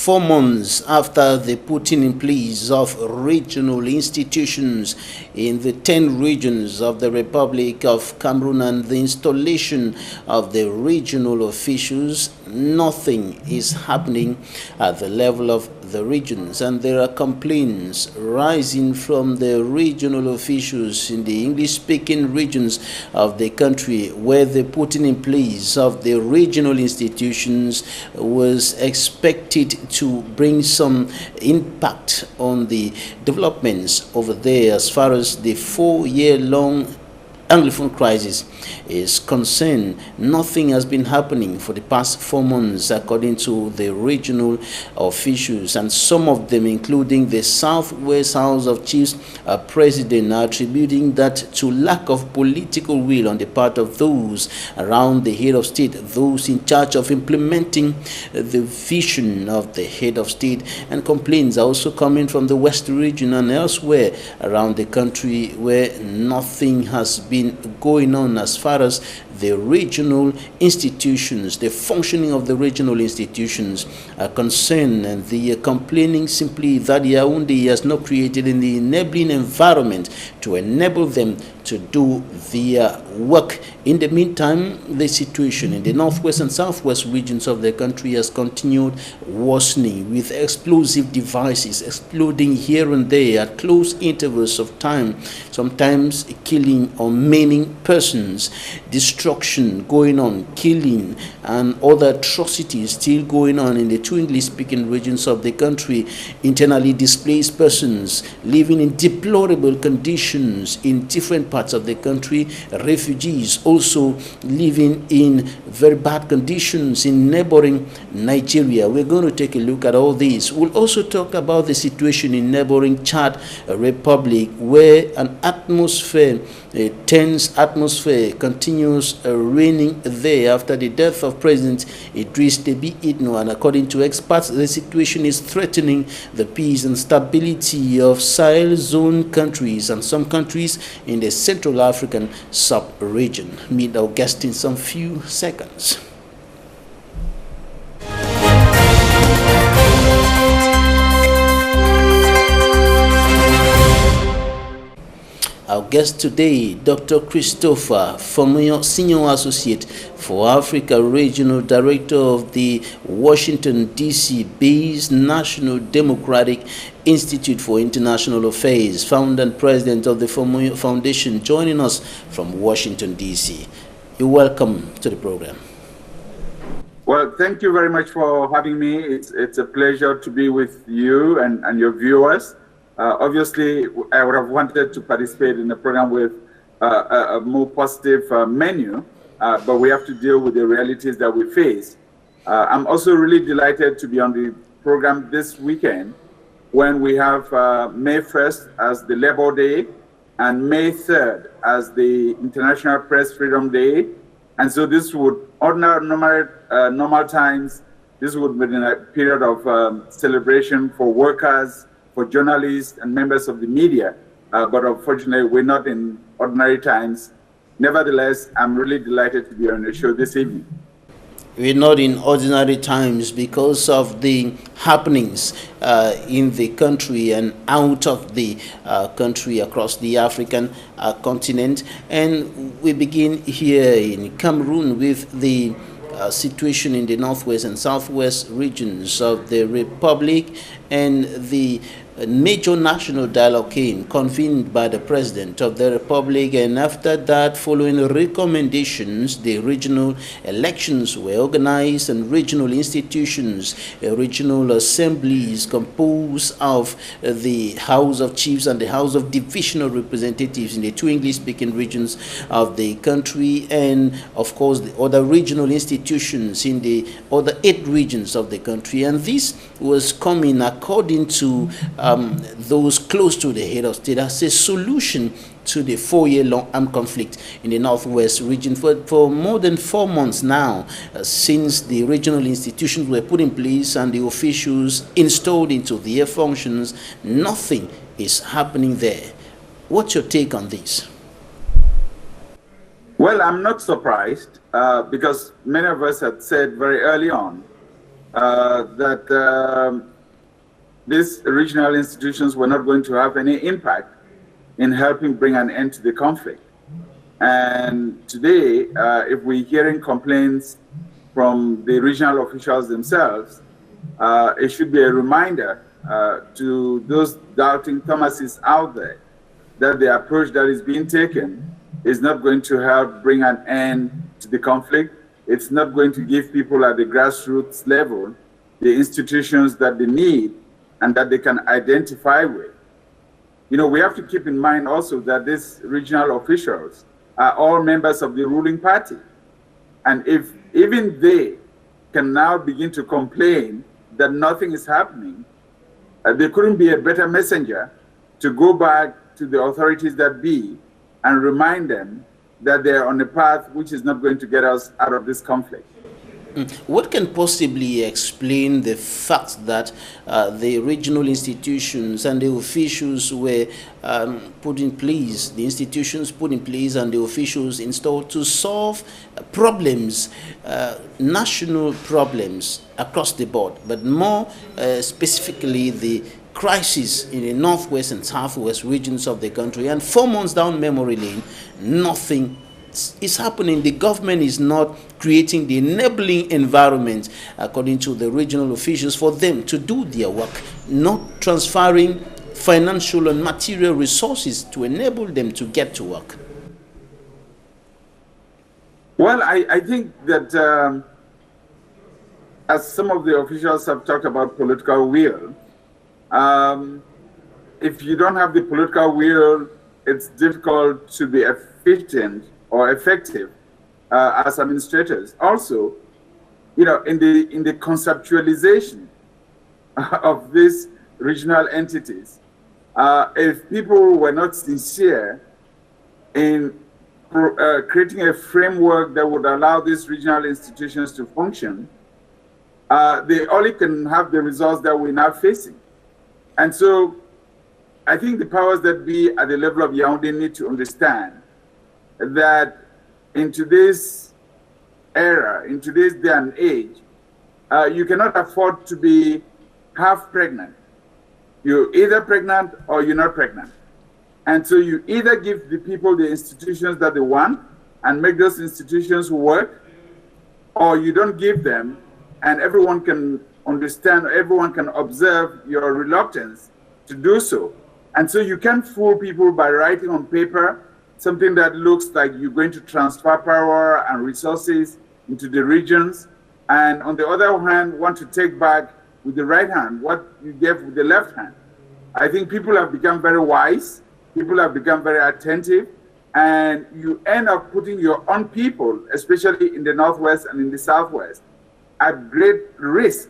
4 months after the putting in place of regional institutions in the 10 regions of the Republic of Cameroon and the installation of the regional officials, nothing is happening at the level of the regions, and there are complaints rising from the regional officials in the English-speaking regions of the country, where the putting in place of the regional institutions was expected to bring some impact on the developments over there as far as the 4-year-long Anglophone crisis is concerned. Nothing has been happening for the past 4 months, according to the regional officials, and some of them, including the Southwest House of Chiefs president, are attributing that to lack of political will on the part of those around the head of state, those in charge of implementing the vision of the head of state. And complaints are also coming from the West region and elsewhere around the country, where nothing has been going on as far as the regional institutions, the functioning of the regional institutions are concerned, and they are complaining simply that Yaoundé has not created an enabling environment to enable them to do their work. In the meantime, the situation in the northwest and southwest regions of the country has continued worsening, with explosive devices exploding here and there at close intervals of time, sometimes killing or maiming persons, destruction going on, killing and other atrocities still going on in the 2 English-speaking regions of the country, internally displaced persons living in deplorable conditions in different parts of the country, refugees also living in very bad conditions in neighboring Nigeria. We're going to take a look at all these. We'll also talk about the situation in neighboring Chad Republic, where an atmosphere, a tense atmosphere, continues reigning there after the death of President Idriss Déby Itno. And according to experts, the situation is threatening the peace and stability of Sahel zone countries and some countries in the Central African sub-region. Meet our guest in some few seconds. Our guest today, Dr. Christopher FOMUNYO, Senior Associate for Africa Regional Director of the Washington, D.C. based National Democratic Institute for International Affairs, founder and president of the FOMUNYO Foundation, joining us from Washington, D.C. You're welcome to the program. Well, thank you very much for having me. It's a pleasure to be with you and your viewers. Obviously, I would have wanted to participate in the program with a more positive menu, but we have to deal with the realities that we face. I'm also really delighted to be on the program this weekend when we have May 1st as the Labor Day and May 3rd as the International Press Freedom Day. And so this would, normal times, this would be in a period of celebration for workers, for journalists and members of the media, but unfortunately, we're not in ordinary times. Nevertheless, I'm really delighted to be on the show this evening. We're not in ordinary times because of the happenings in the country and out of the country across the African continent. And we begin here in Cameroon with the situation in the northwest and southwest regions of the Republic, and the major national dialogue came, convened by the President of the Republic, and after that, following recommendations, the regional elections were organized, and regional institutions, regional assemblies composed of the House of Chiefs and the House of Divisional Representatives in the 2 English-speaking regions of the country, and of course the other regional institutions in the other 8 regions of the country. And this was coming according to those close to the head of state as a solution to the 4-year-long armed conflict in the northwest region. For more than 4 months now, since the regional institutions were put in place and the officials installed into their functions, nothing is happening there. What's your take on this? Well, I'm not surprised because many of us had said very early on that these regional institutions were not going to have any impact in helping bring an end to the conflict. And today, if we're hearing complaints from the regional officials themselves, it should be a reminder to those doubting Thomases out there that the approach that is being taken is not going to help bring an end to the conflict. It's not going to give people at the grassroots level the institutions that they need and that they can identify with. You know, we have to keep in mind also that these regional officials are all members of the ruling party. And if even they can now begin to complain that nothing is happening, there couldn't be a better messenger to go back to the authorities that be and remind them that they're on a path which is not going to get us out of this conflict. What can possibly explain the fact that the regional institutions and the officials were put in place, the institutions put in place and the officials installed to solve problems, national problems across the board, but more specifically the crisis in the northwest and southwest regions of the country? And 4 months down memory lane, nothing is happening. The government is not creating the enabling environment, according to the regional officials, for them to do their work, not transferring financial and material resources to enable them to get to work. Well, I think that as some of the officials have talked about political will, if you don't have the political will, it's difficult to be efficient or effective as administrators. Also, you know, in the conceptualization of these regional entities, if people were not sincere in creating a framework that would allow these regional institutions to function, they only can have the results that we're now facing. And so I think the powers that be at the level of Yaoundé need to understand that in today's era, in today's day and age, you cannot afford to be half pregnant. You're either pregnant or you're not pregnant. And so you either give the people the institutions that they want and make those institutions work, or you don't give them, and everyone can understand, everyone can observe your reluctance to do so. And so you can't fool people by writing on paper something that looks like you're going to transfer power and resources into the regions, and on the other hand, want to take back with the right hand what you gave with the left hand. I think people have become very wise, people have become very attentive, and you end up putting your own people, especially in the Northwest and in the Southwest, at great risk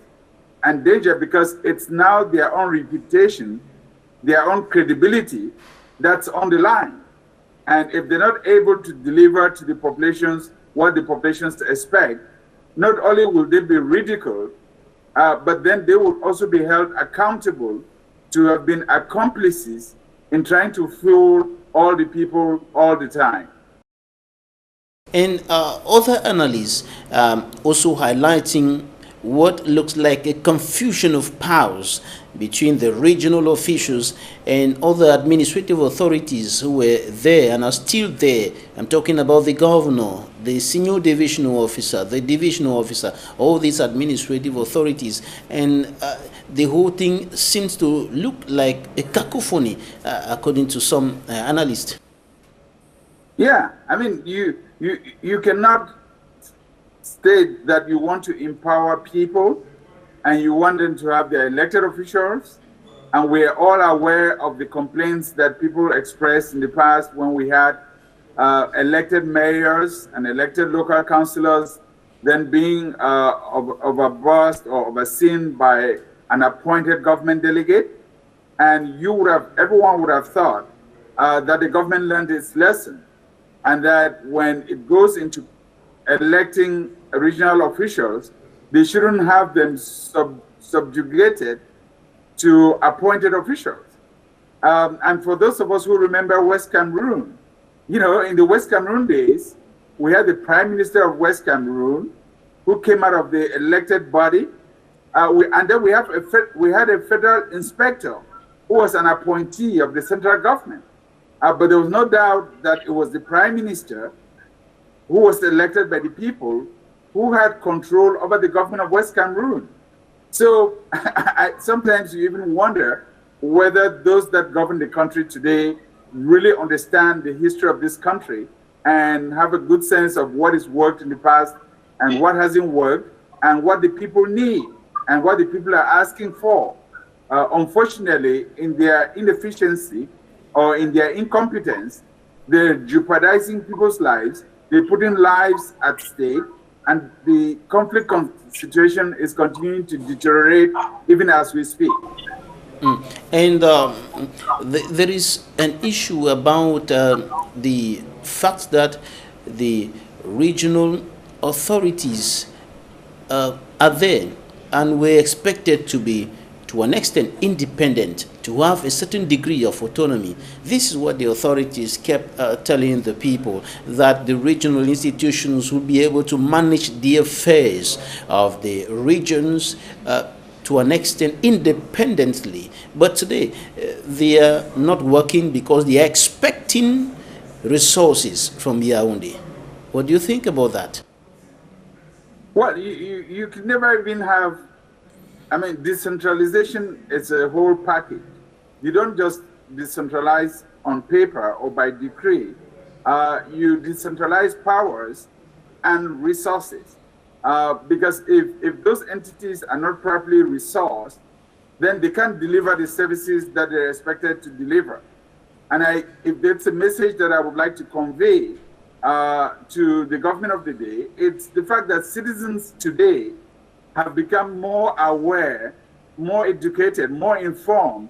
and danger, because it's now their own reputation, their own credibility that's on the line. And if they're not able to deliver to the populations what the populations expect, not only will they be ridiculed, but then they will also be held accountable to have been accomplices in trying to fool all the people all the time. And other analysts also highlighting what looks like a confusion of powers between the regional officials and other administrative authorities who were there and are still there. I'm talking about the governor, the senior divisional officer, the divisional officer, all these administrative authorities. And the whole thing seems to look like a cacophony, according to some analysts. Yeah, I mean, you cannot state that you want to empower people and you want them to have their elected officials, and we're all aware of the complaints that people expressed in the past when we had elected mayors and elected local councillors then being overbossed or overseen by an appointed government delegate. And everyone would have thought that the government learned its lesson, and that when it goes into electing regional officials, they shouldn't have them subjugated to appointed officials. And for those of us who remember West Cameroon, you know, in the West Cameroon days, we had the Prime Minister of West Cameroon who came out of the elected body, And then we had a federal inspector who was an appointee of the central government. But there was no doubt that it was the prime minister who was elected by the people who had control over the government of West Cameroon. So sometimes you even wonder whether those that govern the country today really understand the history of this country and have a good sense of what has worked in the past and what hasn't worked and what the people need and what the people are asking for. Unfortunately, in their inefficiency or in their incompetence, they're jeopardizing people's lives, they're putting lives at stake, and the conflict situation is continuing to deteriorate even as we speak. And there is an issue about the fact that the regional authorities are there and we're expected to be, to an extent, independent, to have a certain degree of autonomy. This is what the authorities kept telling the people, that the regional institutions will be able to manage the affairs of the regions to an extent independently. But today, they are not working because they are expecting resources from Yaoundé. What do you think about that? Well, you can never even have, I mean, decentralization is a whole package. You don't just decentralize on paper or by decree. You decentralize powers and resources. Because if those entities are not properly resourced, then they can't deliver the services that they're expected to deliver. And if that's a message that I would like to convey to the government of the day, it's the fact that citizens today have become more aware, more educated, more informed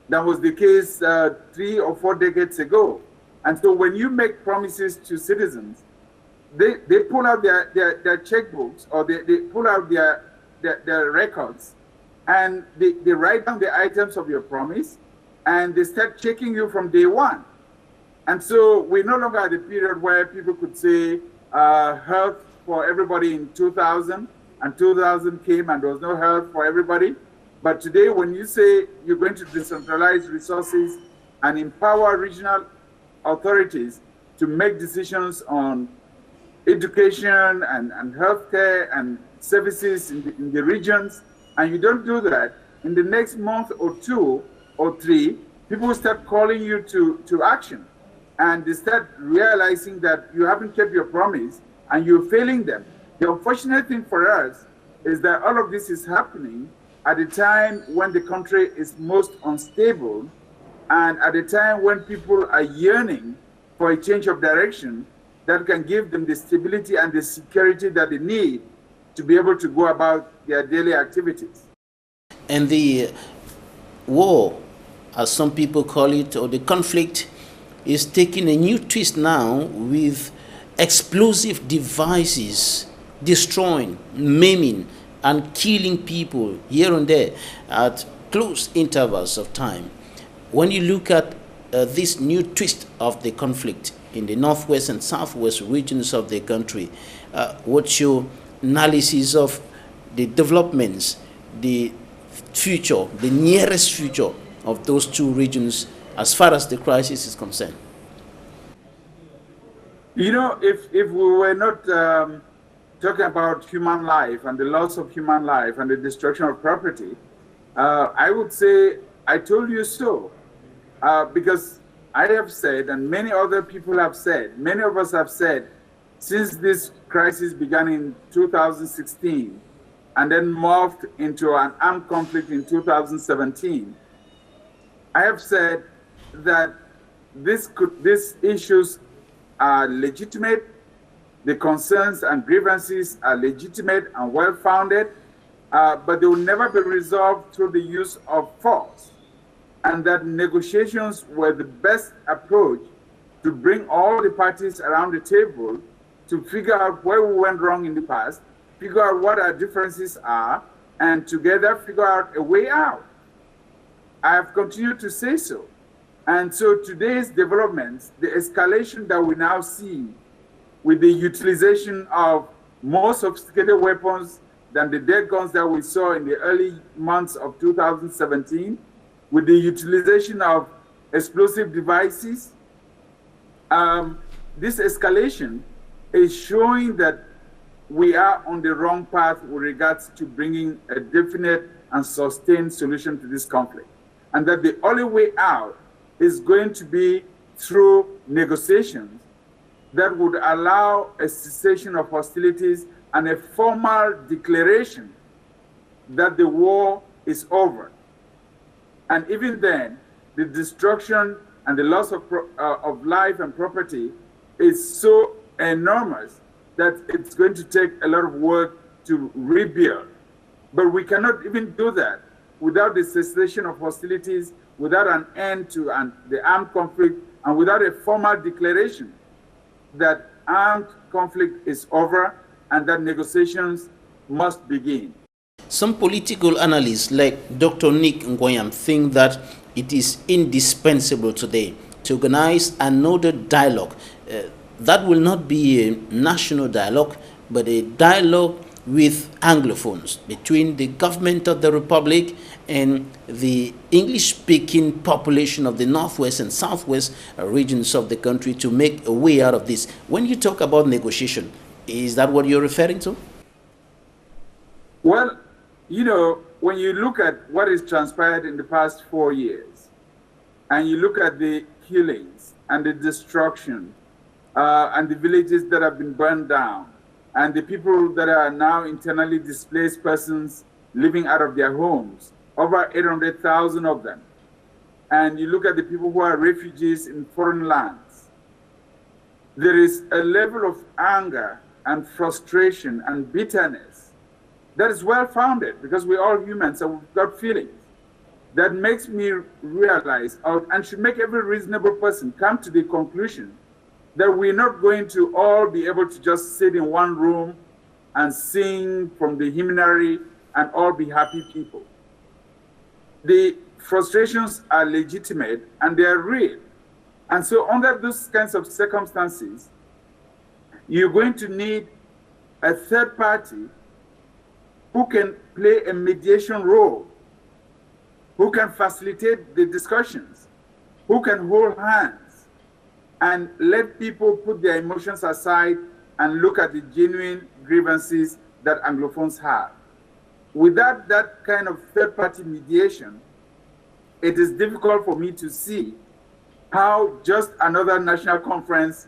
than was the case 3 or 4 decades ago. And so when you make promises to citizens, they pull out their checkbooks, or they pull out their records, and they write down the items of your promise, and they start checking you from day one. And so we're no longer at the period where people could say health for everybody in 2000, and 2000 came and there was no health for everybody. But today, when you say you're going to decentralize resources and empower regional authorities to make decisions on education and healthcare and services in the regions, and you don't do that, in the next month or 2 or 3, people will start calling you to action. And they start realizing that you haven't kept your promise and you're failing them. The unfortunate thing for us is that all of this is happening at a time when the country is most unstable and at a time when people are yearning for a change of direction that can give them the stability and the security that they need to be able to go about their daily activities. And the war, as some people call it, or the conflict, is taking a new twist now with explosive devices destroying, maiming, and killing people here and there at close intervals of time. When you look at this new twist of the conflict in the northwest and southwest regions of the country, what's your analysis of the developments, the future, the nearest future of those two regions as far as the crisis is concerned? You know, if we were not talking about human life and the loss of human life and the destruction of property, I would say, I told you so. Because I have said, and many other people have said, many of us have said, since this crisis began in 2016 and then morphed into an armed conflict in 2017, I have said that these issues are legitimate, the concerns and grievances are legitimate and well-founded, but they will never be resolved through the use of force, and that negotiations were the best approach to bring all the parties around the table to figure out where we went wrong in the past, figure out what our differences are, and together figure out a way out. I have continued to say so. And so today's developments, the escalation that we now see with the utilization of more sophisticated weapons than the dead guns that we saw in the early months of 2017, with the utilization of explosive devices. This escalation is showing that we are on the wrong path with regards to bringing a definite and sustained solution to this conflict. And that the only way out is going to be through negotiations that would allow a cessation of hostilities and a formal declaration that the war is over. And even then, the destruction and the loss of life and property is so enormous that it's going to take a lot of work to rebuild. But we cannot even do that without the cessation of hostilities, without an end to the armed conflict, and without a formal declaration that armed conflict is over and that negotiations must begin. Some political analysts like Dr. Nick Ngoyam think that it is indispensable today to organize another dialogue. That will not be a national dialogue, but a dialogue with Anglophones between the government of the Republic and the English-speaking population of the Northwest and Southwest regions of the country to make a way out of this. When you talk about negotiation, is that what you're referring to? Well, you know, when you look at what has transpired in the past 4 years, and you look at the killings and the destruction and the villages that have been burned down, and the people that are now internally displaced persons living out of their homes, over 800,000 of them, and you look at the people who are refugees in foreign lands, there is a level of anger and frustration and bitterness that is well-founded, because we're all humans and we've got feelings, that makes me realize, and should make every reasonable person come to the conclusion that we're not going to all be able to just sit in one room and sing from the hymnary and all be happy people. The frustrations are legitimate and they are real. And so under those kinds of circumstances, you're going to need a third party who can play a mediation role, who can facilitate the discussions, who can hold hands and let people put their emotions aside and look at the genuine grievances that Anglophones have. Without that kind of third-party mediation, it is difficult for me to see how just another national conference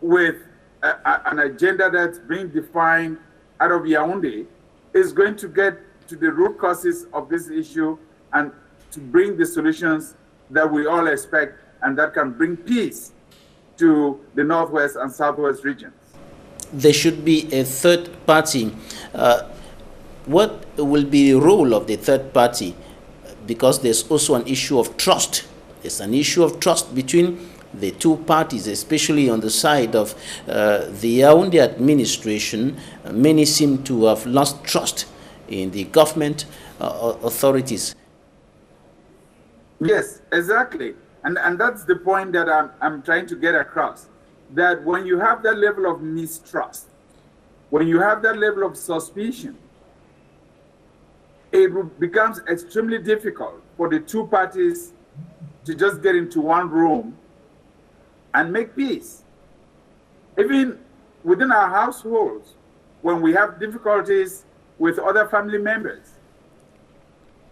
with an agenda that's being defined out of Yaoundé is going to get to the root causes of this issue and to bring the solutions that we all expect and that can bring peace to the Northwest and Southwest regions. There should be a third party. What will be the role of the third party? Because there's also an issue of trust. There's an issue of trust between the two parties, especially on the side of the Yaoundé administration. Many seem to have lost trust in the government authorities. Yes, exactly. And that's the point that I'm trying to get across. That when you have that level of mistrust, when you have that level of suspicion, it becomes extremely difficult for the two parties to just get into one room and make peace. Even within our households, when we have difficulties with other family members,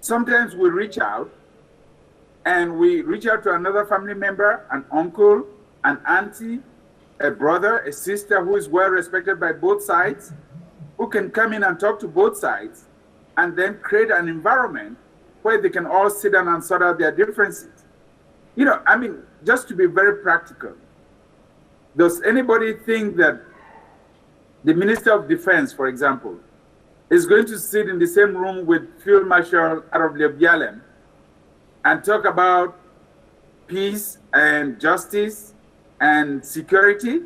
sometimes we reach out to another family member, an uncle, an auntie, a brother, a sister who is well respected by both sides, who can come in and talk to both sides and then create an environment where they can all sit down and sort out their differences. You know, I mean, just to be very practical, does anybody think that the Minister of Defense, for example, is going to sit in the same room with Field Marshal Arab Lebialem and talk about peace and justice and security?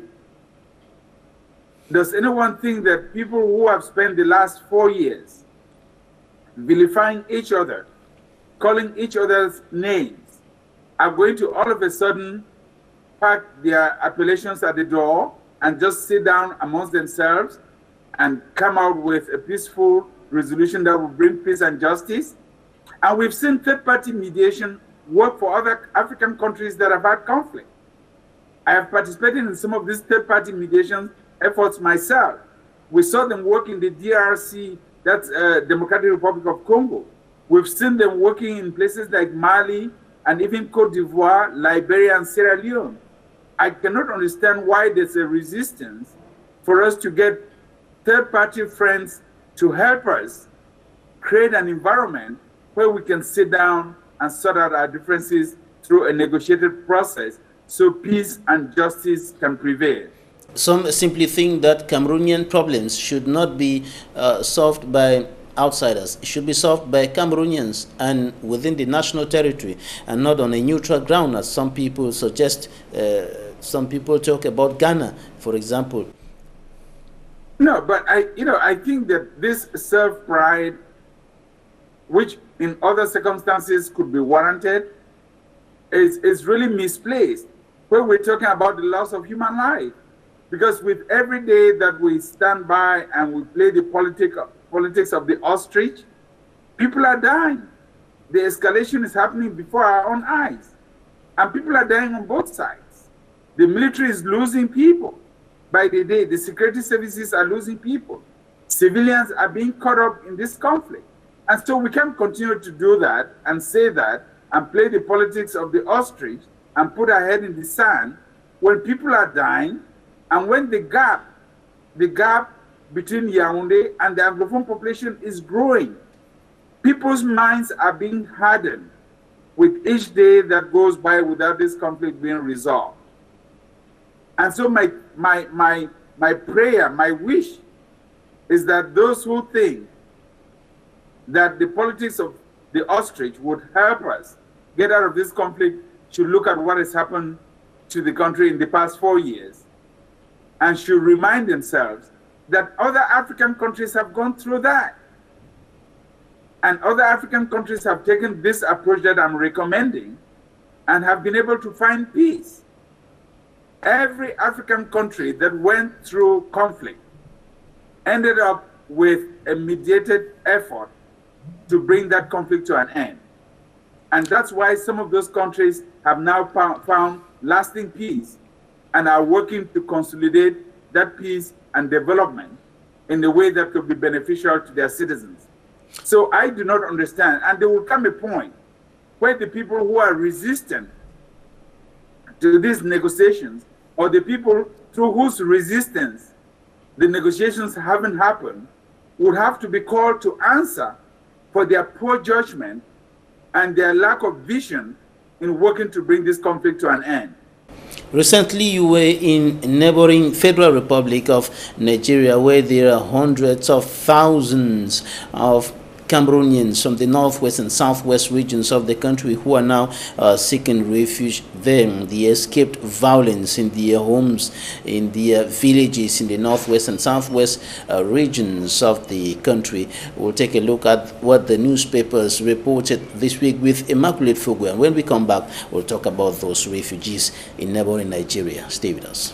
Does anyone think that people who have spent the last 4 years vilifying each other, calling each other's names, are going to all of a sudden pack their appellations at the door and just sit down amongst themselves and come out with a peaceful resolution that will bring peace and justice. And we've seen third-party mediation work for other African countries that have had conflict. I have participated in some of these third-party mediation efforts myself. We saw them work in the DRC, that's Democratic Republic of Congo. We've seen them working in places like Mali and even Cote d'Ivoire, Liberia, and Sierra Leone. I cannot understand why there's a resistance for us to get third-party friends to help us create an environment where we can sit down and sort out our differences through a negotiated process so peace and justice can prevail. Some simply think that Cameroonian problems should not be solved by outsiders. It should be solved by Cameroonians and within the national territory and not on a neutral ground, as some people suggest. Some people talk about Ghana, for example. No, but I think that this self-pride, which in other circumstances could be warranted, is really misplaced when we're talking about the loss of human life. Because with every day that we stand by and we play the politics of the ostrich, people are dying. The escalation is happening before our own eyes. And people are dying on both sides. The military is losing people. By the day, the security services are losing people. Civilians are being caught up in this conflict. And so we can't continue to do that and say that and play the politics of the ostrich and put our head in the sand when people are dying and when the gap between Yaoundé and the Anglophone population is growing. People's minds are being hardened with each day that goes by without this conflict being resolved. And so my prayer, my wish is that those who think that the politics of the ostrich would help us get out of this conflict should look at what has happened to the country in the past 4 years and should remind themselves that other African countries have gone through that. And other African countries have taken this approach that I'm recommending and have been able to find peace. Every African country that went through conflict ended up with a mediated effort to bring that conflict to an end. And that's why some of those countries have now found lasting peace and are working to consolidate that peace and development in a way that could be beneficial to their citizens. So I do not understand, and there will come a point where the people who are resistant to these negotiations, or the people through whose resistance the negotiations haven't happened, would have to be called to answer for their poor judgment and their lack of vision in working to bring this conflict to an end. Recently, you were in neighboring Federal Republic of Nigeria, where there are hundreds of thousands of Cameroonians from the northwest and southwest regions of the country who are now seeking refuge there. The escaped violence in their homes, in their villages in the northwest and southwest regions of the country. We'll take a look at what the newspapers reported this week with Immaculate Fugu, and when we come back, we'll talk about those refugees in neighboring Nigeria. Stay with us.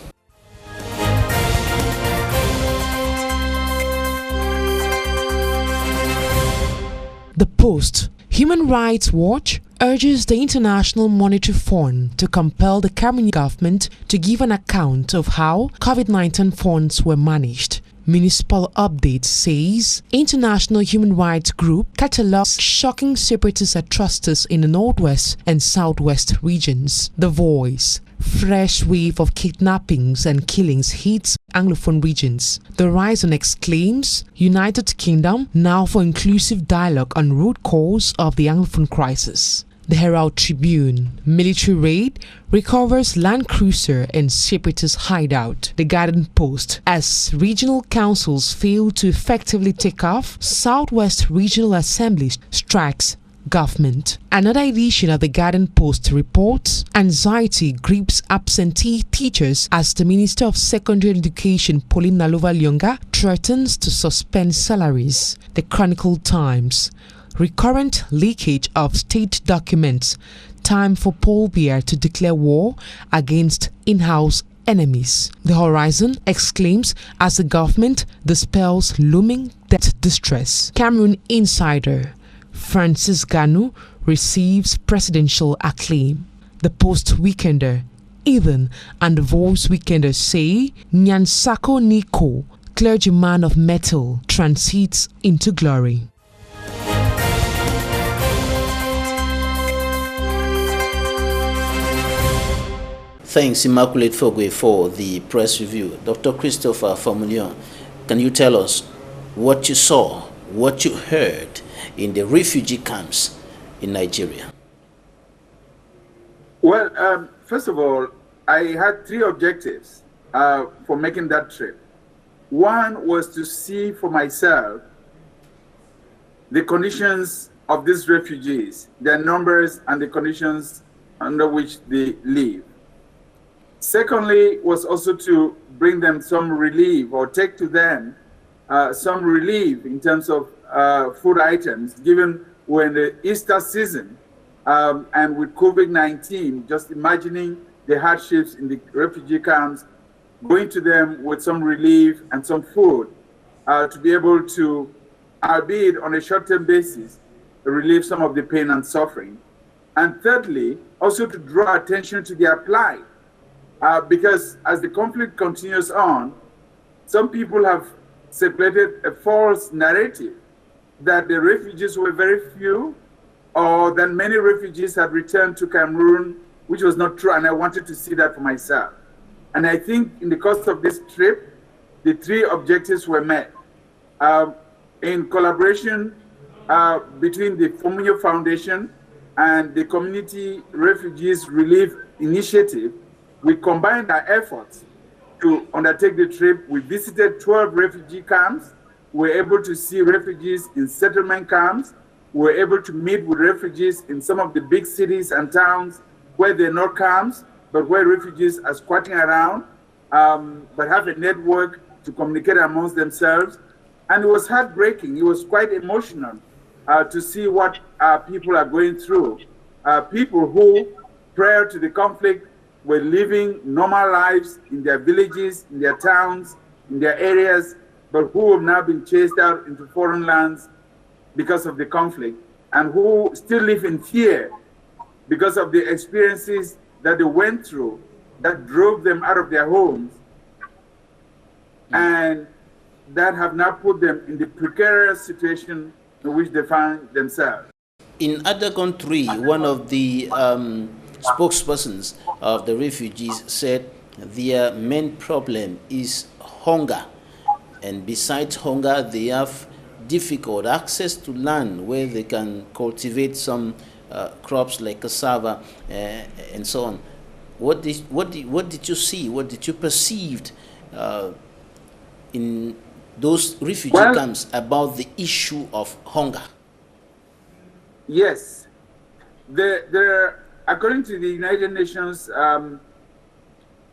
The Post. Human Rights Watch urges the International Monetary Fund to compel the Cameroon government to give an account of how COVID-19 funds were managed. Municipal Update says International Human Rights Group catalogs shocking separatist atrocities in the northwest and southwest regions. The Voice. Fresh wave of kidnappings and killings hits Anglophone regions. The Horizon exclaims United Kingdom now for inclusive dialogue on root cause of the Anglophone crisis. The Herald Tribune. Military raid recovers Land Cruiser and separatist hideout. The Garden Post. As regional councils fail to effectively take off, Southwest Regional Assembly strikes government. Another edition of the Garden Post reports anxiety grips absentee teachers as the Minister of Secondary Education Pauline Nalova-Lyonga threatens to suspend salaries. The Chronicle Times. Recurrent leakage of state documents. Time for Paul Biya to declare war against in-house enemies. The horizon exclaims as the government dispels looming debt distress. Cameroon insider Francis Ganu receives presidential acclaim. The post-weekender Ethan and the Voice Weekender say Nyansako Niko, clergyman of metal, transits into glory. Thanks, Immaculate Fogwe, for the press review. Dr. Christopher FOMUNYO, can you tell us what you saw, what you heard in the refugee camps in Nigeria? Well, first of all, I had three objectives for making that trip. One was to see for myself the conditions of these refugees, their numbers and the conditions under which they live. Secondly, was also to bring them some relief or take to them some relief in terms of food items, given we're in the Easter season and with COVID-19, just imagining the hardships in the refugee camps, going to them with some relief and some food to be able to, albeit on a short-term basis, relieve some of the pain and suffering. And thirdly, also to draw attention to their plight. Because as the conflict continues on, some people have circulated a false narrative that the refugees were very few or that many refugees had returned to Cameroon, which was not true, and I wanted to see that for myself. And I think in the course of this trip, the three objectives were met. In collaboration between the FOMUNYO Foundation and the Community Refugees Relief Initiative, we combined our efforts to undertake the trip. We visited 12 refugee camps. We were able to see refugees in settlement camps. We were able to meet with refugees in some of the big cities and towns where there are no camps, but where refugees are squatting around, but have a network to communicate amongst themselves. And it was heartbreaking. It was quite emotional to see what people are going through. People who, prior to the conflict, were living normal lives in their villages, in their towns, in their areas, but who have now been chased out into foreign lands because of the conflict, and who still live in fear because of the experiences that they went through that drove them out of their homes, and that have now put them in the precarious situation in which they find themselves. In Adagon 3, one of the spokespersons of the refugees said their main problem is hunger, and besides hunger, they have difficult access to land where they can cultivate some crops like cassava and so on. What did you see? What did you perceive in those refugee camps about the issue of hunger? Yes, according to the United Nations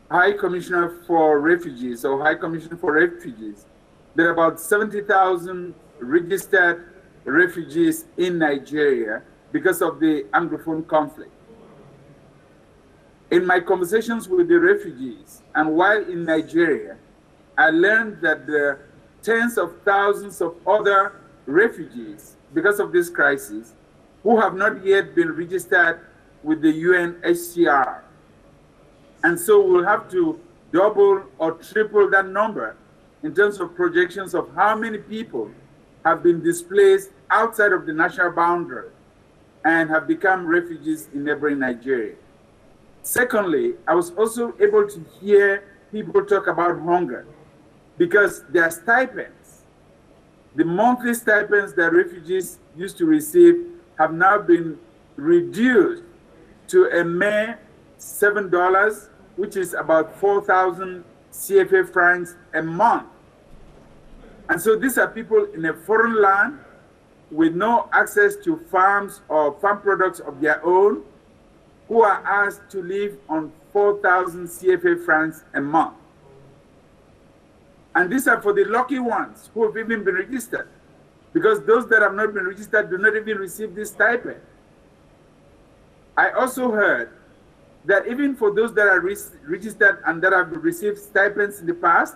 High Commissioner for Refugees, or High Commission for Refugees, there are about 70,000 registered refugees in Nigeria because of the Anglophone conflict. In my conversations with the refugees, and while in Nigeria, I learned that there are tens of thousands of other refugees, because of this crisis, who have not yet been registered with the UNHCR. And so we'll have to double or triple that number in terms of projections of how many people have been displaced outside of the national boundary and have become refugees in neighboring Nigeria. Secondly, I was also able to hear people talk about hunger because their stipends, the monthly stipends that refugees used to receive, have now been reduced to a mere $7, which is about 4,000 CFA francs a month. And so these are people in a foreign land with no access to farms or farm products of their own, who are asked to live on 4,000 CFA francs a month. And these are for the lucky ones who have even been registered, because those that have not been registered do not even receive this stipend. I also heard that even for those that are registered and that have received stipends in the past,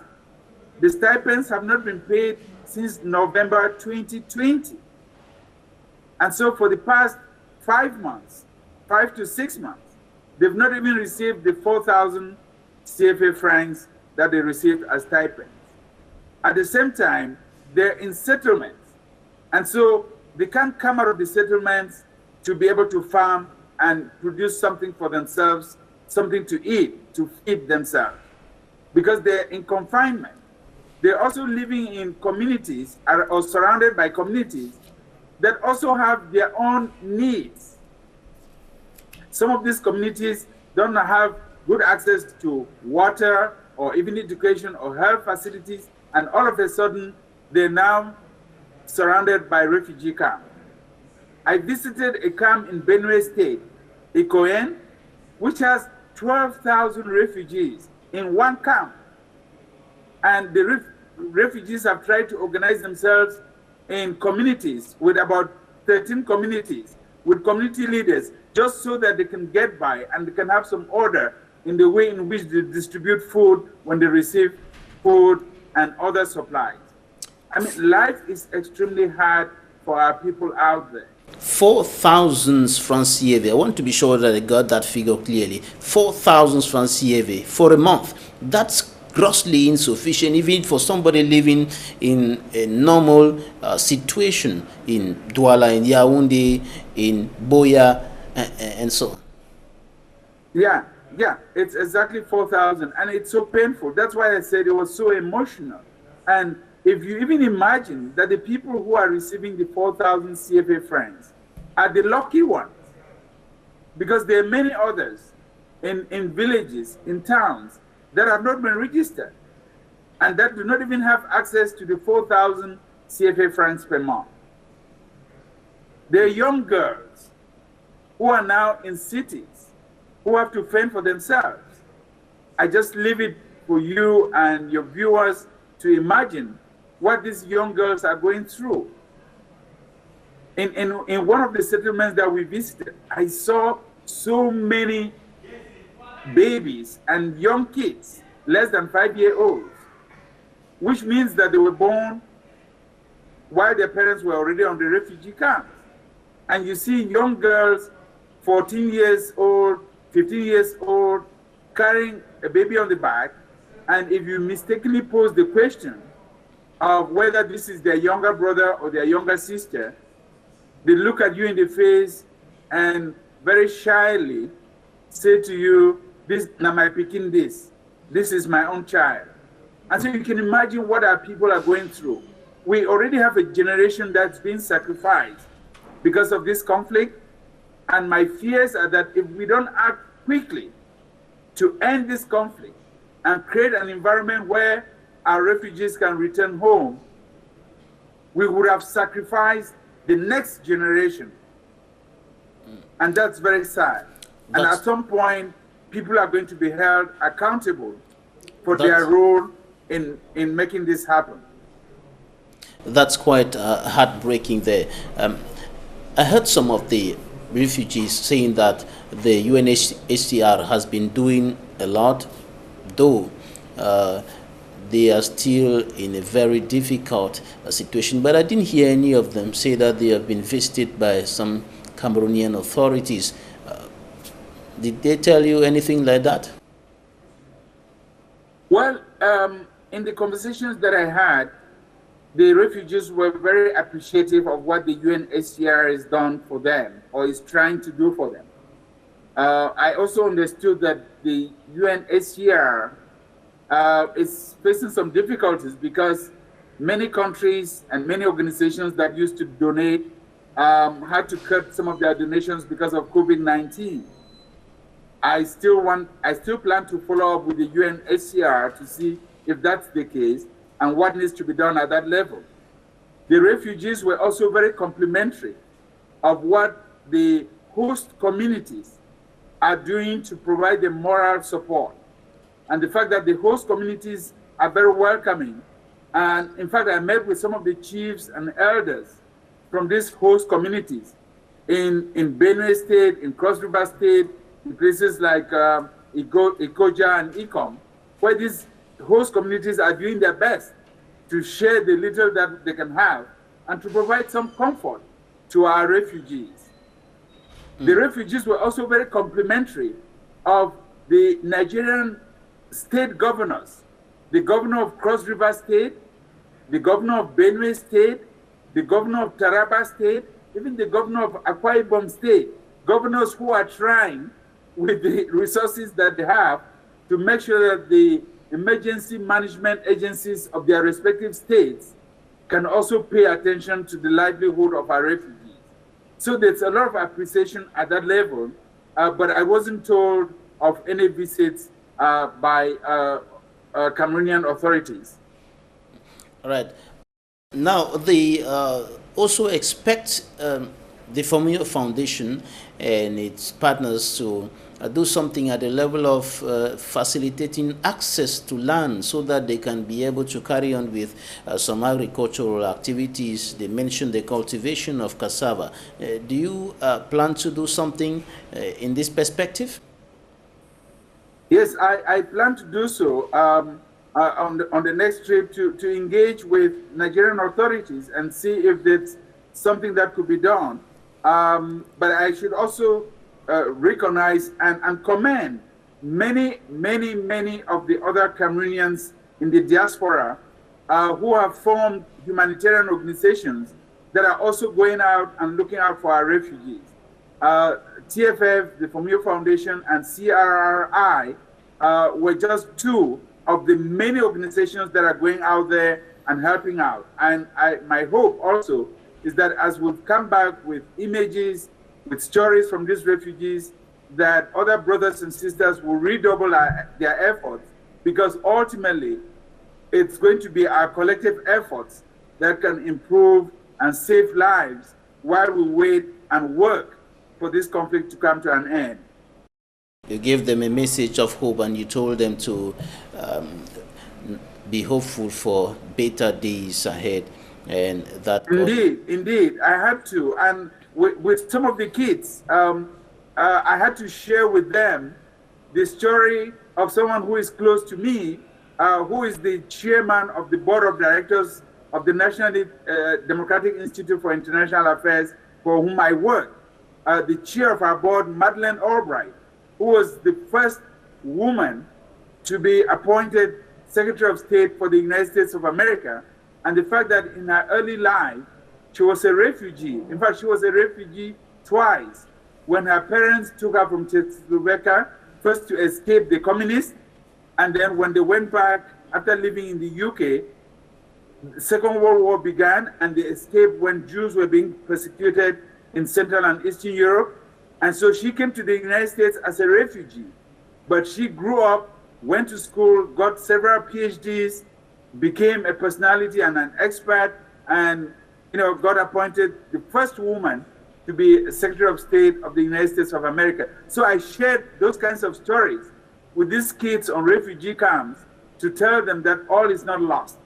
the stipends have not been paid since November 2020. And so for the past 5 months, 5 to 6 months, they've not even received the 4,000 CFA francs that they received as stipends. At the same time, they're in settlements. And so they can't come out of the settlements to be able to farm and produce something for themselves, something to eat, to feed themselves, because they're in confinement. They're also living in communities or surrounded by communities that also have their own needs. Some of these communities don't have good access to water or even education or health facilities, and all of a sudden, they're now surrounded by refugee camps. I visited a camp in Benue State, Equinoxe, which has 12,000 refugees in one camp. And the refugees have tried to organize themselves in communities with about 13 communities, with community leaders, just so that they can get by and they can have some order in the way in which they distribute food when they receive food and other supplies. I mean, life is extremely hard for our people out there. 4,000 francs CFA. I want to be sure that I got that figure clearly. 4,000 francs CFA for a month. That's grossly insufficient, even for somebody living in a normal situation in Douala, in Yaoundé, in Boya, and so on. Yeah, it's exactly 4,000, and it's so painful. That's why I said it was so emotional. And if you even imagine that the people who are receiving the 4,000 CFA francs are the lucky ones, because there are many others in villages, in towns, that have not been registered and that do not even have access to the 4,000 CFA francs per month. There are young girls who are now in cities who have to fend for themselves. I just leave it for you and your viewers to imagine what these young girls are going through. In one of the settlements that we visited, I saw so many babies and young kids, less than 5-year-olds, which means that they were born while their parents were already on the refugee camps. And you see young girls, 14 years old, 15 years old, carrying a baby on the back, and if you mistakenly pose the question of whether this is their younger brother or their younger sister, they look at you in the face and very shyly say to you, "This na my picking this is my own child." And so you can imagine what our people are going through. We already have a generation that's been sacrificed because of this conflict. And my fears are that if we don't act quickly to end this conflict and create an environment where our refugees can return home, we would have sacrificed the next generation. And that's very sad. And at some point, people are going to be held accountable for their role in making this happen. That's quite heartbreaking there. I heard some of the refugees saying that the UNHCR has been doing a lot, though they are still in a very difficult situation. But I didn't hear any of them say that they have been visited by some Cameroonian authorities. Did they tell you anything like that? Well, in the conversations that I had, the refugees were very appreciative of what the UNHCR has done for them or is trying to do for them. I also understood that the UNHCR is facing some difficulties because many countries and many organizations that used to donate had to cut some of their donations because of COVID-19. I still plan to follow up with the UNHCR to see if that's the case and what needs to be done at that level. The refugees were also very complimentary of what the host communities are doing to provide the moral support. And the fact that the host communities are very welcoming. And in fact, I met with some of the chiefs and elders from these host communities in Benue State, in Cross River State, in places like Ikoja and Ikom, where these host communities are doing their best to share the little that they can have and to provide some comfort to our refugees. The refugees were also very complimentary of the Nigerian state governors, the governor of Cross River State, the governor of Benue State, the governor of Taraba State, even the governor of Akwa Ibom State, governors who are trying with the resources that they have to make sure that the emergency management agencies of their respective states can also pay attention to the livelihood of our refugees. So there's a lot of appreciation at that level, but I wasn't told of any visits by Cameroonian authorities. All right. Now, they also expect the FOMUNYO Foundation and its partners to do something at the level of facilitating access to land so that they can be able to carry on with some agricultural activities. They mentioned the cultivation of cassava. Do you plan to do something in this perspective? Yes, I plan to do so on the next trip to engage with Nigerian authorities and see if there's something that could be done. But I should also recognize and commend many of the other Cameroonians in the diaspora who have formed humanitarian organizations that are also going out and looking out for our refugees. TFF, the FOMUNYO Foundation, and CRRI were just two of the many organizations that are going out there and helping out. And my hope also is that as we've come back with images, with stories from these refugees, that other brothers and sisters will redouble their efforts, because ultimately it's going to be our collective efforts that can improve and save lives while we wait and work for this conflict to come to an end. You gave them a message of hope and you told them to be hopeful for better days ahead. And that indeed, I had to. And with some of the kids, I had to share with them the story of someone who is close to me, who is the chairman of the board of directors of the National Democratic Institute for International Affairs, for whom I work. The chair of our board, Madeleine Albright, who was the first woman to be appointed Secretary of State for the United States of America, and the fact that in her early life, she was a refugee. In fact, she was a refugee twice. When her parents took her from Czechoslovakia, first to escape the communists, and then when they went back after living in the UK, the Second World War began, and they escaped when Jews were being persecuted in Central and Eastern Europe. And so she came to the United States as a refugee. But she grew up, went to school, got several PhDs, became a personality and an expert, and got appointed the first woman to be Secretary of State of the United States of America. So I shared those kinds of stories with these kids on refugee camps to tell them that all is not lost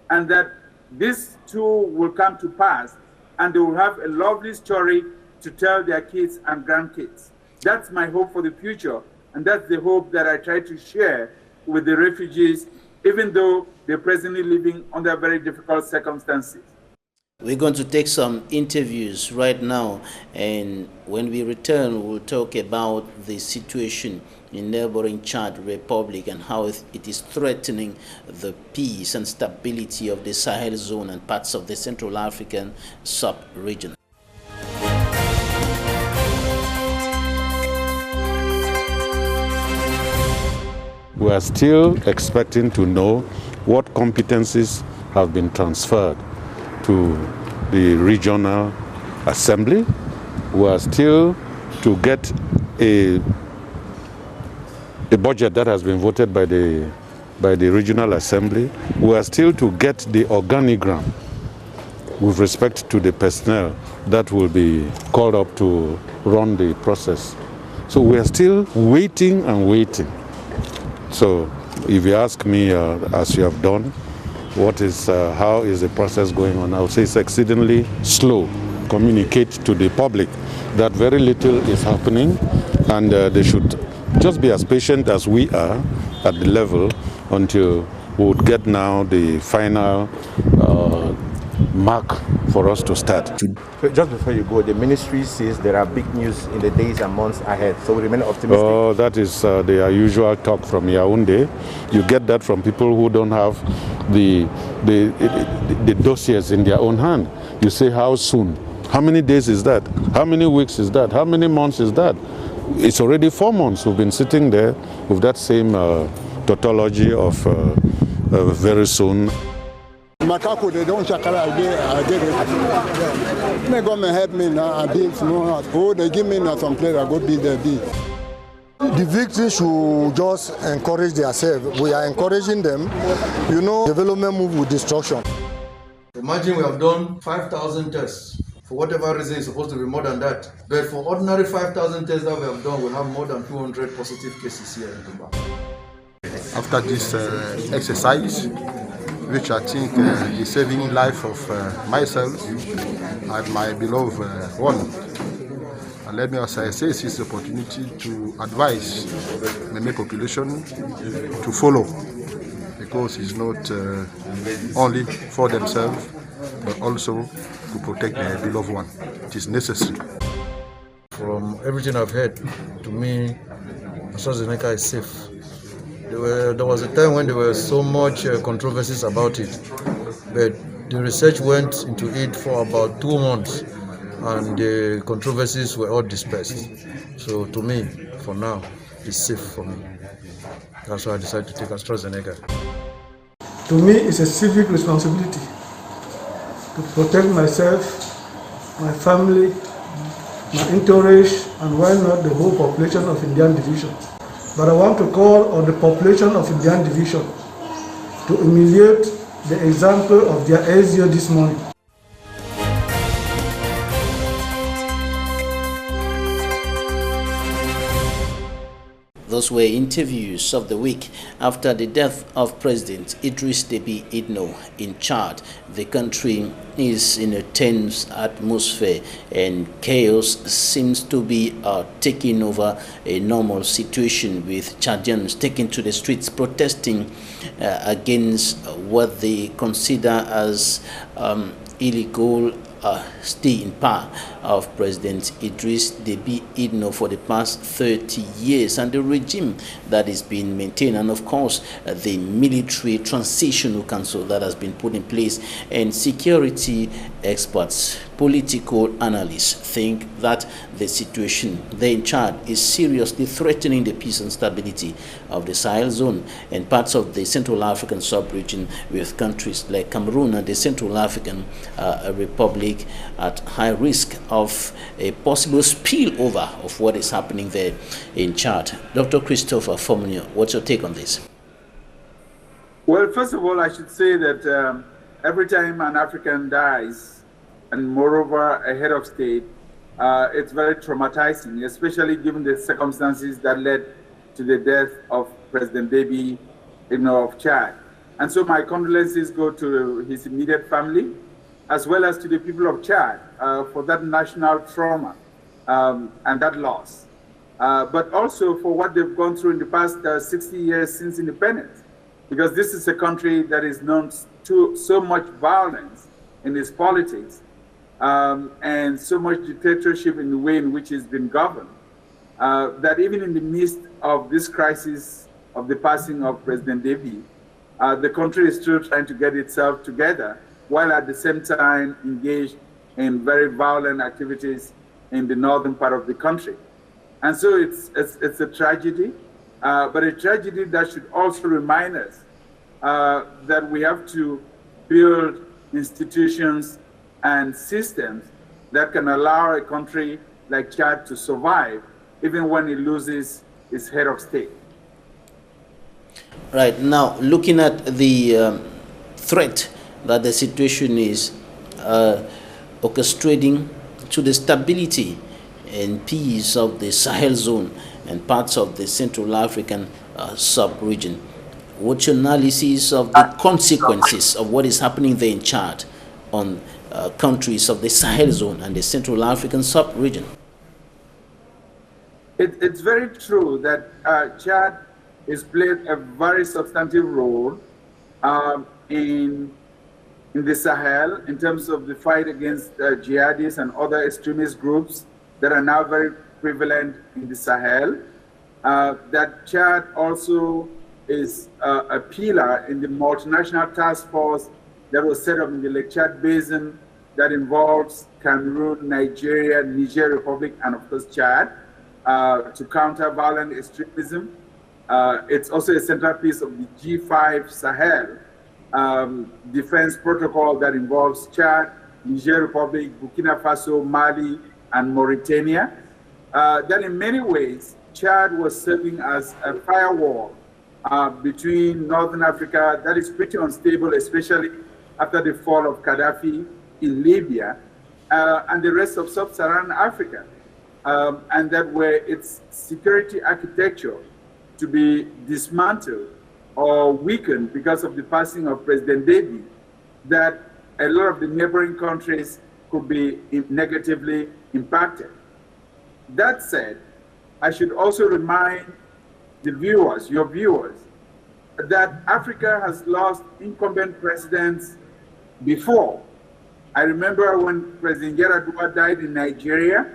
and that this too will come to pass and they will have a lovely story to tell their kids and grandkids. That's my hope for the future, and that's the hope that I try to share with the refugees, even though they're presently living under very difficult circumstances. We're going to take some interviews right now, and when we return, we'll talk about the situation in neighboring Chad Republic and how it is threatening the peace and stability of the Sahel zone and parts of the Central African sub-region. We are still expecting to know what competencies have been transferred to the regional assembly. We are still to get a budget that has been voted by the regional assembly. We are still to get the organigram with respect to the personnel that will be called up to run the process. So we are still waiting and waiting. So if you ask me, as you have done, how is the process going on? I would say it's exceedingly slow. Communicate to the public that very little is happening and they should just be as patient as we are at the level until we would get now the final mark for us to start. So just before you go, the ministry says there are big news in the days and months ahead, so we remain optimistic. Oh, that is their usual talk from Yaoundé. You get that from people who don't have the dossiers in their own hand. You say, how soon? How many days is that? How many weeks is that? How many months is that? It's already 4 months we've been sitting there with that same tautology of very soon. Makako, they don't shakara again. May government help me now. I'm being small. Oh, they give me now some place. I go be there. The victory should just encourage themselves. We are encouraging them. You know, development move with destruction. Imagine we have done 5,000 tests. For whatever reason, it's supposed to be more than that. But for ordinary 5,000 tests that we have done, we have more than 200 positive cases here in Dubai. After this exercise, which I think is saving life of myself and my beloved one. And let me also say this is the opportunity to advise the Meme population to follow, because it's not only for themselves, but also to protect their beloved one. It is necessary. From everything I've heard, to me, AstraZeneca is safe. There was a time when there were so much controversies about it, but the research went into it for about 2 months, and the controversies were all dispersed. So to me, for now, it's safe for me. That's why I decided to take AstraZeneca. To me, it's a civic responsibility to protect myself, my family, my entourage, and why not the whole population of Indian Division. But I want to call on the population of Indian Division to emulate the example of their SEO this morning. Those were interviews of the week after the death of President Idris Deby Itno in Chad. The country is in a tense atmosphere and chaos seems to be taking over a normal situation, with Chadians taking to the streets protesting against what they consider as illegal stay in power of President Idris Deby Itno for the past 30 years, and the regime that is being maintained, and of course the military transitional council that has been put in place. And security experts, political analysts think that the situation there in Chad is seriously threatening the peace and stability of the Sahel zone and parts of the Central African sub-region, with countries like Cameroon and the Central African Republic at high risk of a possible spillover of what is happening there in Chad. Dr. Christopher FOMUNYO, what's your take on this? Well, first of all, I should say that every time an African dies, and moreover a head of state, it's very traumatizing, especially given the circumstances that led to the death of President Deby Itno of Chad. And so my condolences go to his immediate family, as well as to the people of Chad for that national trauma and that loss. But also for what they've gone through in the past 60 years since independence, because this is a country that is known to so much violence in its politics and so much dictatorship in the way in which it's been governed, that even in the midst of this crisis of the passing of President Deby, the country is still trying to get itself together, while at the same time engaged in very violent activities in the northern part of the country. And so it's a tragedy, but a tragedy that should also remind us that we have to build institutions and systems that can allow a country like Chad to survive, even when it loses its head of state. Right, now looking at the threat that the situation is orchestrating to the stability and peace of the Sahel zone and parts of the Central African sub-region. What's your analysis of the consequences of what is happening there in Chad on countries of the Sahel zone and the Central African sub-region? It's very true that Chad has played a very substantive role in the Sahel in terms of the fight against jihadis and other extremist groups that are now very prevalent in the Sahel. That Chad also is a pillar in the multinational task force that was set up in the Lake Chad Basin that involves Cameroon, Nigeria, Niger Republic, and of course Chad, to counter violent extremism. It's also a centerpiece of the G5 Sahel defense protocol that involves Chad, Niger Republic, Burkina Faso, Mali, and Mauritania. That in many ways, Chad was serving as a firewall between Northern Africa that is pretty unstable, especially after the fall of Gaddafi in Libya, and the rest of sub-Saharan Africa, and that were its security architecture to be dismantled or weakened because of the passing of President Déby, that a lot of the neighboring countries could be negatively impacted. That said, I should also remind the viewers, your viewers, that Africa has lost incumbent presidents before. I remember when President Yar'Adua died in Nigeria.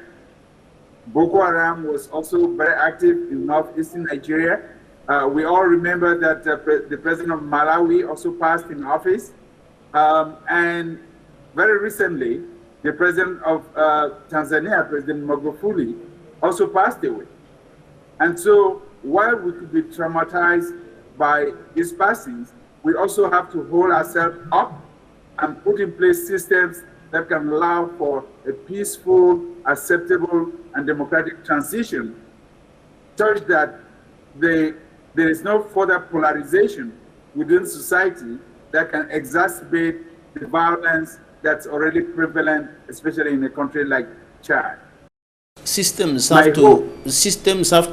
Boko Haram was also very active in northeastern Nigeria. We all remember that the president of Malawi also passed in office. And very recently, the president of Tanzania, President Magufuli, also passed away. And so while we could be traumatized by these passings, we also have to hold ourselves up and put in place systems that can allow for a peaceful, acceptable, and democratic transition, such that there is no further polarization within society that can exacerbate the violence that's already prevalent, especially in a country like Chad. Systems have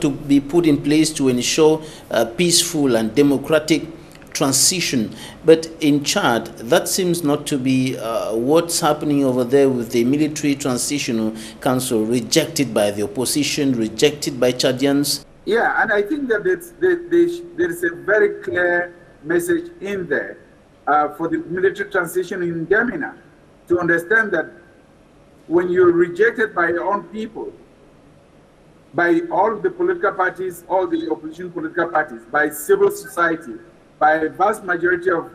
to be put in place to ensure a peaceful and democratic transition. But in Chad, that seems not to be what's happening over there with the military transitional council, rejected by the opposition, rejected by Chadians. Yeah, and I think that there is a very clear message in there for the military transition in Gemina, to understand that when you're rejected by your own people, by all the political parties, all the opposition political parties, by civil society, by a vast majority of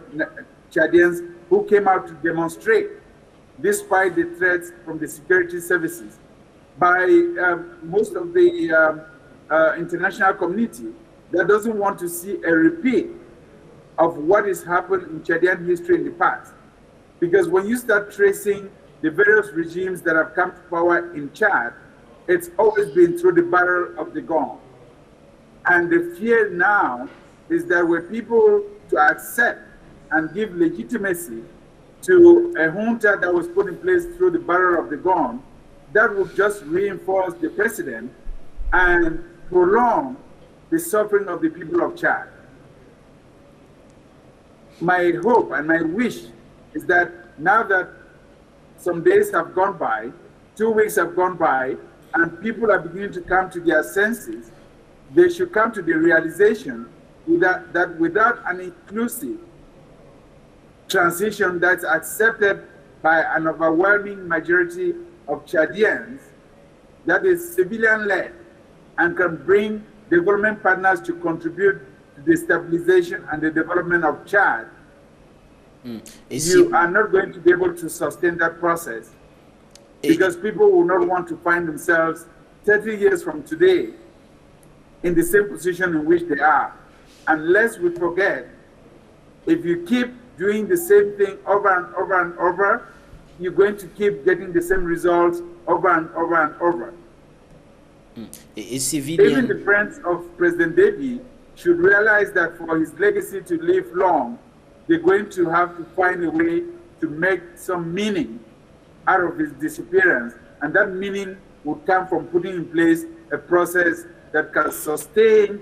Chadians who came out to demonstrate, despite the threats from the security services, by most of the international community that doesn't want to see a repeat of what has happened in Chadian history in the past. Because when you start tracing the various regimes that have come to power in Chad, it's always been through the barrel of the gun. And the fear now is that we're people to accept and give legitimacy to a junta that was put in place through the barrel of the gun, that would just reinforce the president and prolong the suffering of the people of Chad. My hope and my wish is that now that some days have gone by, 2 weeks have gone by, and people are beginning to come to their senses, they should come to the realization that without an inclusive transition that's accepted by an overwhelming majority of Chadians, that is civilian-led and can bring development partners to contribute to the stabilization and the development of Chad, you are not going to be able to sustain that process, because people will not want to find themselves 30 years from today in the same position in which they are. Unless we forget, if you keep doing the same thing over and over and over, you're going to keep getting the same results over and over and over. Even the friends of President Déby should realize that for his legacy to live long, they're going to have to find a way to make some meaning out of his disappearance. And that meaning would come from putting in place a process that can sustain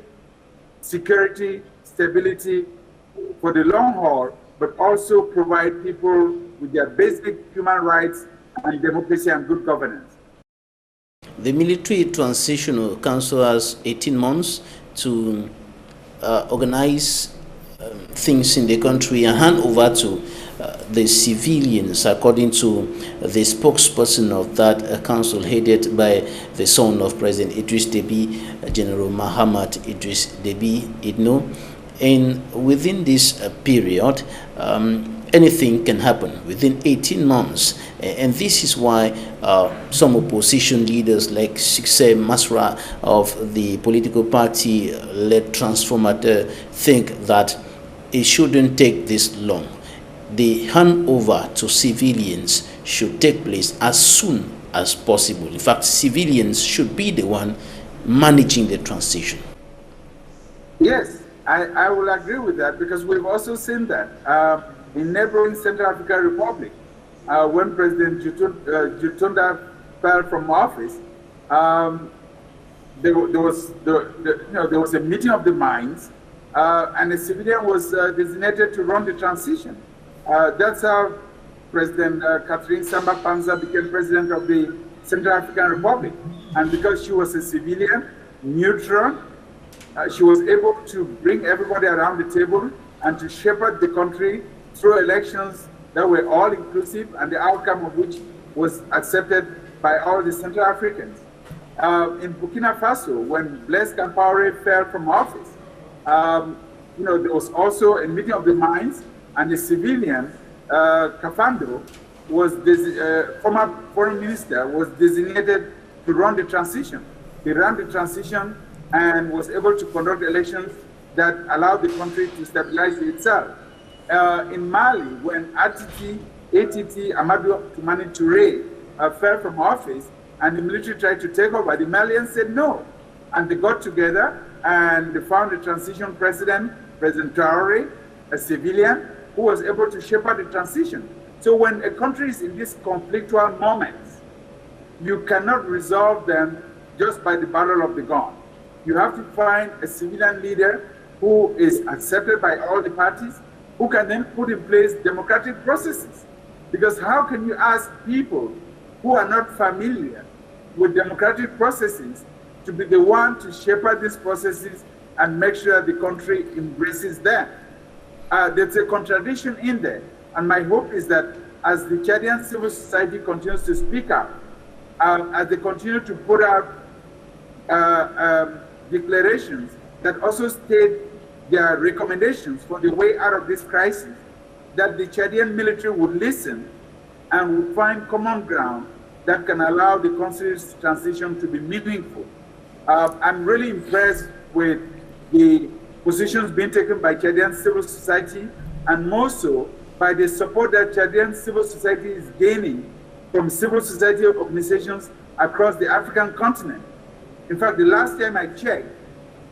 security, stability for the long haul, but also provide people with their basic human rights and democracy and good governance. The Military Transitional Council has 18 months to organize things in the country and hand over to the civilians, according to the spokesperson of that council, headed by the son of President Idris Deby, General Muhammad Idris Deby Itno. And within this period, anything can happen within 18 months. And this is why some opposition leaders like Succès Masra of the political party led Transformateur think that it shouldn't take this long. The handover to civilians should take place as soon as possible. In fact, civilians should be the one managing the transition. Yes, I will agree with that, because we've also seen that in neighboring Central African Republic, when President Jutunda fell from office, there was a meeting of the minds, and a civilian was designated to run the transition. That's how President Catherine Samba Panza became president of the Central African Republic. And because she was a civilian, neutral, she was able to bring everybody around the table and to shepherd the country through elections that were all inclusive, and the outcome of which was accepted by all the Central Africans. In Burkina Faso, when Blaise Compaoré fell from office, there was also a meeting of the minds, and the civilian, Kafando, was former foreign minister, was designated to run the transition. He ran the transition and was able to conduct elections that allowed the country to stabilize itself. In Mali, when ATT Amadou Toumani Touré fell from office and the military tried to take over, the Malians said no. And they got together and they found a transition president, President Traoré, a civilian, who was able to shepherd the transition. So when a country is in these conflictual moments, you cannot resolve them just by the battle of the gun. You have to find a civilian leader who is accepted by all the parties, who can then put in place democratic processes. Because how can you ask people who are not familiar with democratic processes to be the one to shepherd these processes and make sure the country embraces them? There's a contradiction in there. And my hope is that as the Chadian civil society continues to speak up, as they continue to put out declarations that also state their recommendations for the way out of this crisis, that the Chadian military would listen and would find common ground that can allow the country's transition to be meaningful. I'm really impressed with the positions being taken by Chadian civil society, and more so by the support that Chadian civil society is gaining from civil society organizations across the African continent. In fact, the last time I checked,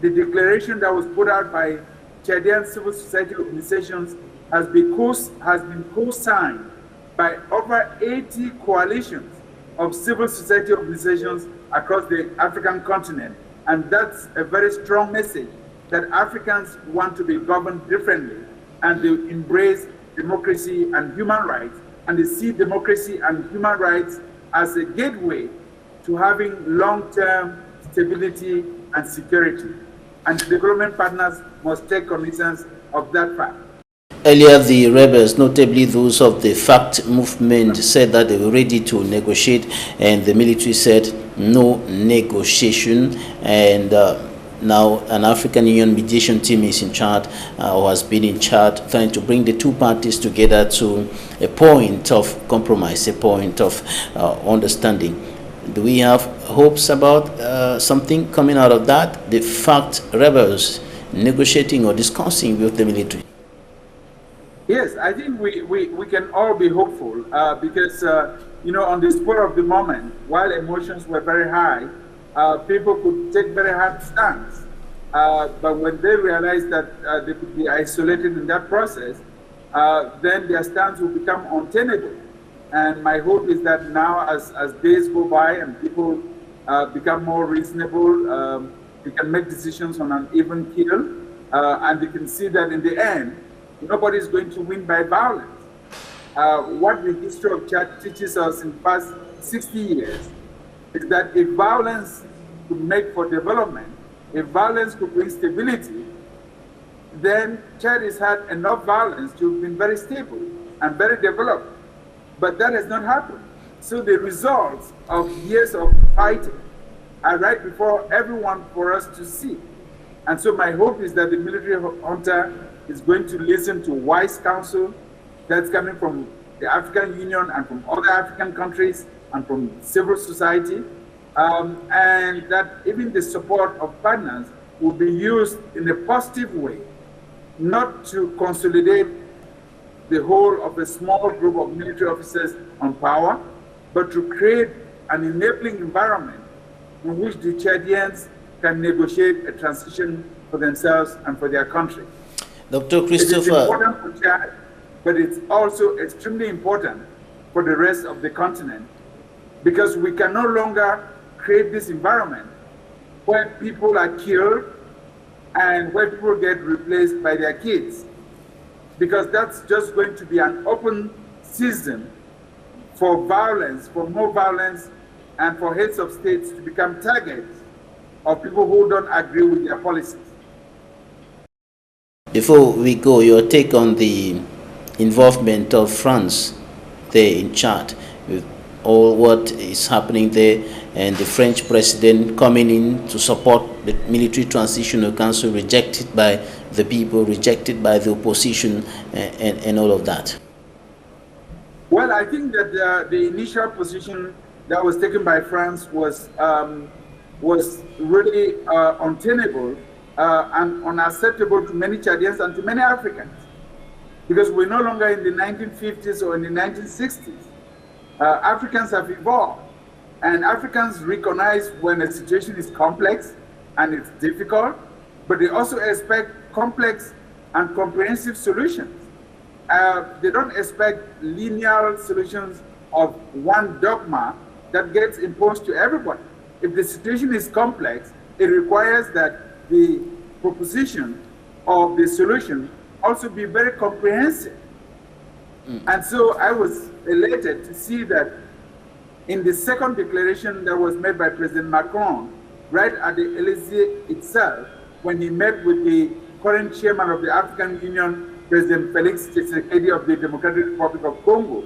the declaration that was put out by Chadian civil society organizations has been co-signed by over 80 coalitions of civil society organizations across the African continent. And that's a very strong message that Africans want to be governed differently, and they embrace democracy and human rights, and they see democracy and human rights as a gateway to having long-term stability and security. And development partners must take cognizance of that fact. Earlier, the rebels, notably those of the FACT movement, said that they were ready to negotiate, and the military said no negotiation. And now an African Union mediation team is in charge, or has been in charge, trying to bring the two parties together to a point of compromise, a point of understanding. Do we have hopes about something coming out of that? The FACT rebels negotiating or discussing with the military? Yes, I think we can all be hopeful because, on the spur of the moment, while emotions were very high, people could take very hard stands. But when they realized that they could be isolated in that process, then their stance will become untenable. And my hope is that now, as days go by and people become more reasonable, they can make decisions on an even keel, and they can see that in the end, nobody is going to win by violence. What the history of Chad teaches us in the past 60 years is that if violence could make for development, if violence could bring stability, then Chad has had enough violence to have been very stable and very developed. But that has not happened. So the results of years of fighting are right before everyone for us to see. And so my hope is that the military junta is going to listen to wise counsel that's coming from the African Union and from other African countries and from civil society, and that even the support of partners will be used in a positive way, not to consolidate the whole of a small group of military officers on power, but to create an enabling environment in which the Chadians can negotiate a transition for themselves and for their country. Dr. Christopher. It is important for Chad, but it's also extremely important for the rest of the continent, because we can no longer create this environment where people are killed and where people get replaced by their kids, because that's just going to be an open season for violence, for more violence, and for heads of states to become targets of people who don't agree with their policies. Before we go, your take on the involvement of France there in Chad, with all what is happening there, and the French president coming in to support the military transitional council, rejected by the people, rejected by the opposition, and all of that. Well, I think that the initial position that was taken by France was really untenable and unacceptable to many Chadians and to many Africans, because we're no longer in the 1950s or in the 1960s. Africans have evolved, and Africans recognize when a situation is complex and it's difficult, but they also expect complex and comprehensive solutions. They don't expect linear solutions of one dogma that gets imposed to everybody. If the situation is complex, it requires that the proposition of the solution also be very comprehensive. And so I was elated to see that in the second declaration that was made by President Macron, right at the Élysée itself, when he met with the current chairman of the African Union, President Félix Tshisekedi of the Democratic Republic of Congo,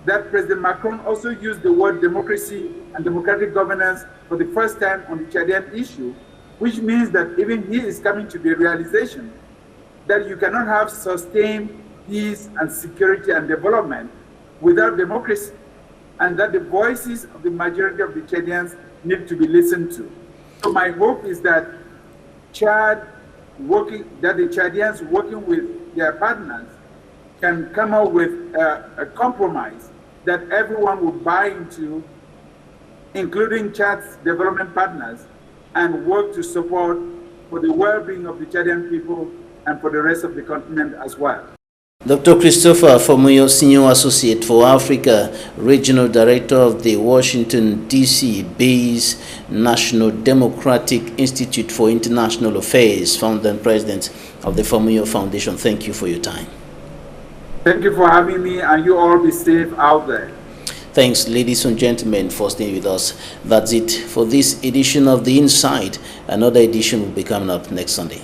that President Macron also used the word democracy and democratic governance for the first time on the Chadian issue, which means that even he is coming to the realization that you cannot have sustained peace and security and development without democracy, and that the voices of the majority of the Chadians need to be listened to. So my hope is that the Chadians working with their partners can come up with a compromise that everyone will buy into, including Chad's development partners, and work to support for the well-being of the Chadian people and for the rest of the continent as well. Dr. Christopher FOMUNYO, Senior Associate for Africa, Regional Director of the Washington, D.C.-based National Democratic Institute for International Affairs, founder and president of the FOMUNYO Foundation. Thank you for your time. Thank you for having me, and you all be safe out there. Thanks, ladies and gentlemen, for staying with us. That's it for this edition of The Inside. Another edition will be coming up next Sunday.